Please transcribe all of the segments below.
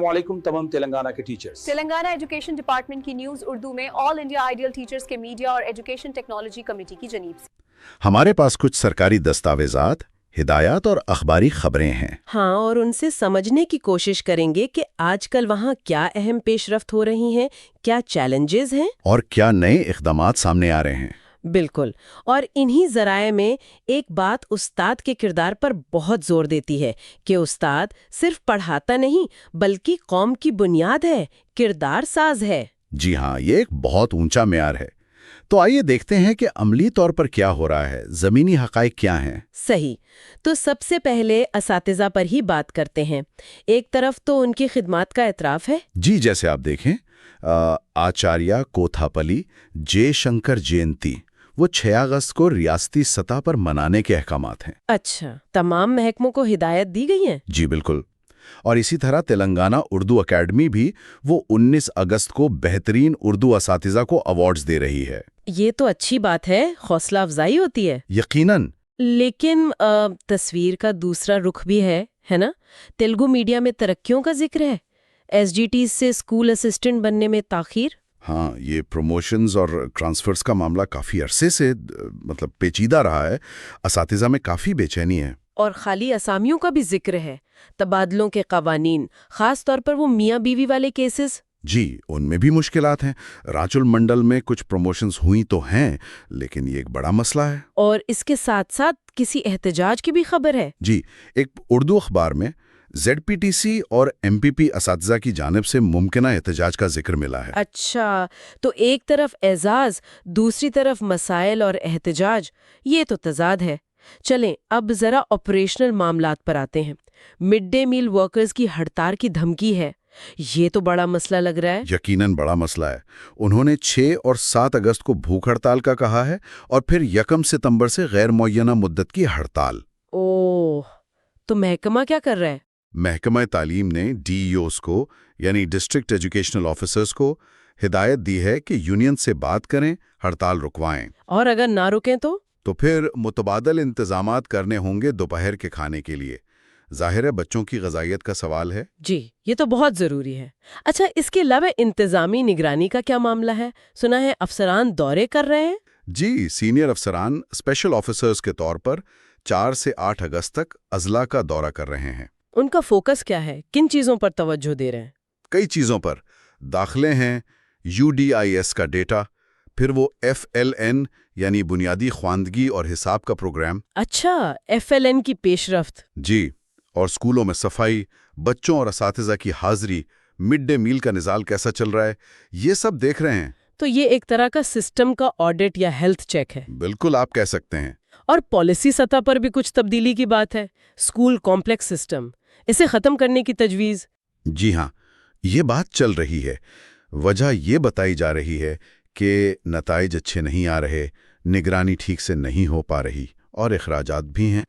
वालेकुम तमाम तेलंगाना के टीचर्स। तेलंगाना एजुकेशन डिपार्टमेंट की न्यूज़ उर्दू में ऑल इंडिया आइडियल टीचर्स के मीडिया और एजुकेशन टेक्नोलॉजी कमेटी की जनीब से। हमारे पास कुछ सरकारी दस्तावेजात, हिदायत और अखबारी खबरें हैं। हाँ, और उनसे समझने की कोशिश करेंगे कि आजकल वहाँ क्या अहम पेशरफ्त हो रही हैं, क्या चैलेंजेस हैं और क्या नए इक़दामात सामने आ रहे हैं। बिल्कुल। और इन्हीं ज़राए में एक बात उस्ताद के किरदार पर बहुत जोर देती है कि उस्ताद सिर्फ पढ़ाता नहीं बल्कि कौम की बुनियाद है, किरदार साज है। जी हाँ, ये एक बहुत ऊंचा मेयार है। तो आइए देखते हैं कि अमली तौर पर क्या हो रहा है, ज़मीनी हक़ाइक़ क्या हैं। सही। तो सबसे पहले असातिज़ा पर ही बात करते हैं। एक तरफ तो उनकी खिदमत का एतराफ़ है। जी, जैसे आप देखें, आचार्य कोथापली जे शंकर जयंती वो 6 अगस्त को रियासती सतह पर मनाने के अहकामात हैं। अच्छा, तमाम महकमों को हिदायत दी गई है। जी बिल्कुल। और इसी तरह तेलंगाना उर्दू अकेडमी भी वो 19 अगस्त को बेहतरीन उर्दू असातिज़ा को अवार्ड्स दे रही है। ये तो अच्छी बात है, हौसला अफजाई होती है। यकीनन। लेकिन तस्वीर का दूसरा रुख भी है ना? तेलुगु मीडिया में तरक्कियों का जिक्र है। एसजीटी से स्कूल असिस्टेंट बनने में ताखीर। हाँ, ये प्रमोशंस और ट्रांसफर्स का मामला काफ़ी अरसे से पेचीदा रहा है। असातिज़ा में काफ़ी बेचैनी है। और खाली असामियों का भी जिक्र है, तबादलों के कवानीन, खास तौर पर वो मियाँ बीवी वाले केसेस। जी, उनमें भी मुश्किलात हैं। राचुल मंडल में कुछ प्रमोशंस हुई तो हैं, लेकिन ये एक बड़ा मसला है। और इसके साथ साथ किसी एहतजाज की भी खबर है। जी, एक उर्दू अखबार में ZPTC और MPP असातिज़ा की जानिब से मुमकिना एहतजाज का जिक्र मिला है। अच्छा, तो एक तरफ एजाज, दूसरी तरफ मसाइल और एहतजाज, ये तो तजाद है। चलें अब जरा ऑपरेशनल मामलात पर आते हैं। मिड डे मील वर्कर्स की हड़ताल की धमकी है, ये तो बड़ा मसला लग रहा है। यकीनन बड़ा मसला है। उन्होंने 6 और 7 अगस्त को भूख हड़ताल का कहा है और फिर 1 सितंबर से गैर मुअय्यना मुद्दत की हड़ताल। ओह, तो महकमा क्या कर रहा है? महकमा तालीम ने DEOs को यानी डिस्ट्रिक्ट एजुकेशनल ऑफिसर्स को हिदायत दी है कि यूनियन से बात करें, हड़ताल रुकवाएं। और अगर ना रुकें तो फिर मुतबादल इंतजामात करने होंगे दोपहर के खाने के लिए। जाहिर है बच्चों की ग़िज़ाइयत का सवाल है। जी, ये तो बहुत ज़रूरी है। अच्छा, इसके अलावा इंतज़ामी निगरानी का क्या मामला है? सुना है अफसरान दौरे कर रहे हैं। जी, सीनियर अफसरान स्पेशल ऑफिसर्स के तौर पर 4 से 8 अगस्त तक अजला का दौरा कर रहे हैं। उनका फोकस क्या है? किन चीज़ों पर तवज्जो दे रहे हैं? कई चीज़ों पर। दाखिले हैं, UDIS का डेटा, फिर वो FLN यानी बुनियादी ख्वानदगी और हिसाब का प्रोग्राम। अच्छा, FLN की पेशरफ्त। जी, और स्कूलों में सफाई, बच्चों और असातिज़ा की हाजिरी, मिड डे मील का निज़ाल कैसा चल रहा है, ये सब देख रहे हैं। तो ये एक तरह का सिस्टम का ऑडिट या हेल्थ चेक है। बिल्कुल, आप कह सकते हैं। और पॉलिसी सतह पर भी कुछ तब्दीली की बात है। स्कूल कॉम्प्लेक्स सिस्टम, इसे ख़त्म करने की तजवीज़। जी हाँ, ये बात चल रही है। वजह ये बताई जा रही है कि नताइज अच्छे नहीं आ रहे, निगरानी ठीक से नहीं हो पा रही और अखराजात भी हैं।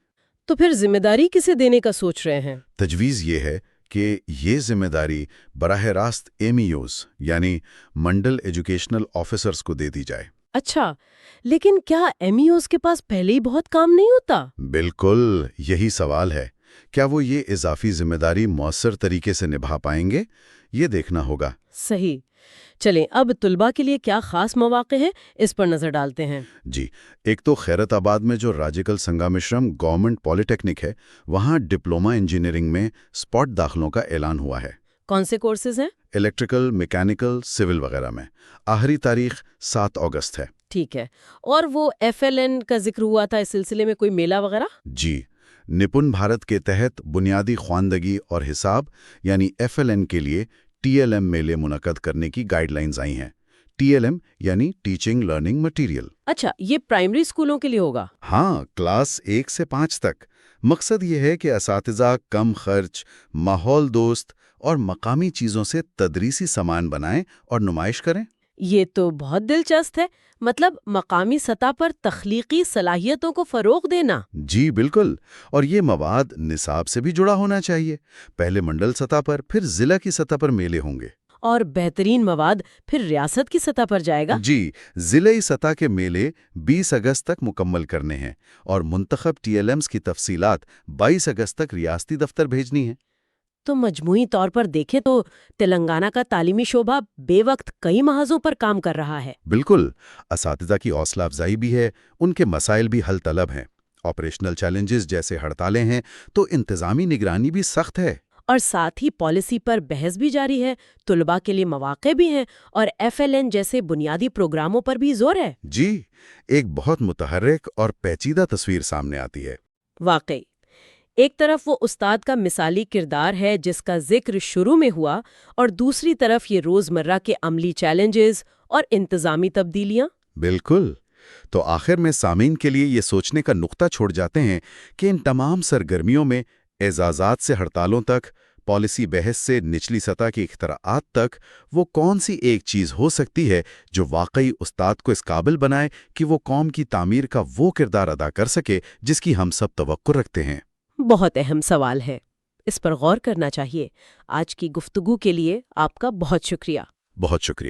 तो फिर जिम्मेदारी किसे देने का सोच रहे हैं? तजवीज़ ये है कि ये जिम्मेदारी बराह रास्त MEOs यानी मंडल एजुकेशनल ऑफिसर्स को दे दी जाए। अच्छा, लेकिन क्या MEOs के पास पहले ही बहुत काम नहीं होता? बिल्कुल, यही सवाल है। क्या वो ये इजाफी जिम्मेदारी मौसर तरीके से निभा पाएंगे, ये देखना होगा। सही। चलें अब तुलबा के लिए क्या खास मौक़े हैं, इस पर नज़र डालते हैं। जी, एक तो खैरताबाद में जो राजिकल संगमिश्रम गवर्नमेंट पॉलिटेक्निक है, वहाँ डिप्लोमा इंजीनियरिंग में स्पॉट दाखिलों का ऐलान हुआ है। कौन से कोर्सेज हैं? इलेक्ट्रिकल, मैकेनिकल, सिविल वगैरह में। आखिरी तारीख 7 अगस्त है। ठीक है। और वो FLN का जिक्र हुआ था, इस सिलसिले में कोई मेला वगैरह? जी, निपुण भारत के तहत बुनियादी ख्वानदगी और हिसाब यानी FLN के लिए TLM मेले मुनक़द करने की गाइडलाइंस आई हैं। TLM यानी टीचिंग लर्निंग मटीरियल। अच्छा, ये प्राइमरी स्कूलों के लिए होगा? हाँ, क्लास 1 से 5 तक। मकसद ये है कि असातिज़ा कम खर्च, माहौल दोस्त और मकामी चीज़ों से तदरीसी सामान बनाएं और नुमाइश करें। ये तो बहुत दिलचस्प है। मतलब मकामी सतह पर तख्लीकी सलाहियतों को फ़रोग़ देना। जी बिल्कुल, और ये मवाद निसाब से भी जुड़ा होना चाहिए। पहले मंडल सतह पर, फिर ज़िला की सतह पर मेले होंगे। और बेहतरीन मवाद फिर रियासत की सतह पर जाएगा। जी, ज़िले सतह के मेले 20 अगस्त तक मुकम्मल करने हैं और मुंतखब TLMs की तफसीलात 22 अगस्त तक रियासती दफ्तर भेजनी है। تو مجموعی طور پر دیکھیں تو تلنگانہ کا تعلیمی شعبہ بے وقت کئی محاذوں پر کام کر رہا ہے۔ بالکل، اساتذہ کی حوصلہ افزائی بھی ہے، ان کے مسائل بھی حل طلب ہیں۔ آپریشنل چیلنجز جیسے ہڑتالیں ہیں تو انتظامی نگرانی بھی سخت ہے۔ اور ساتھ ہی پالیسی پر بحث بھی جاری ہے، طلباء کے لیے مواقع بھی ہیں، اور FLN جیسے بنیادی پروگراموں پر بھی زور ہے۔ جی، ایک بہت متحرک اور پیچیدہ تصویر سامنے آتی ہے۔ واقعی، ایک طرف وہ استاد کا مثالی کردار ہے جس کا ذکر شروع میں ہوا، اور دوسری طرف یہ روزمرہ کے عملی چیلنجز اور انتظامی تبدیلیاں۔ بالکل۔ تو آخر میں سامعین کے لیے یہ سوچنے کا نقطہ چھوڑ جاتے ہیں کہ ان تمام سرگرمیوں میں اعزازات سے ہڑتالوں تک، پالیسی بحث سے نچلی سطح کی اختراعات تک، وہ کون سی ایک چیز ہو سکتی ہے جو واقعی استاد کو اس قابل بنائے کہ وہ قوم کی تعمیر کا وہ کردار ادا کر سکے جس کی ہم سب توقع رکھتے ہیں؟ بہت اہم سوال ہے، اس پر غور کرنا چاہیے۔ آج کی گفتگو کے لیے آپ کا بہت شکریہ۔ بہت شکریہ۔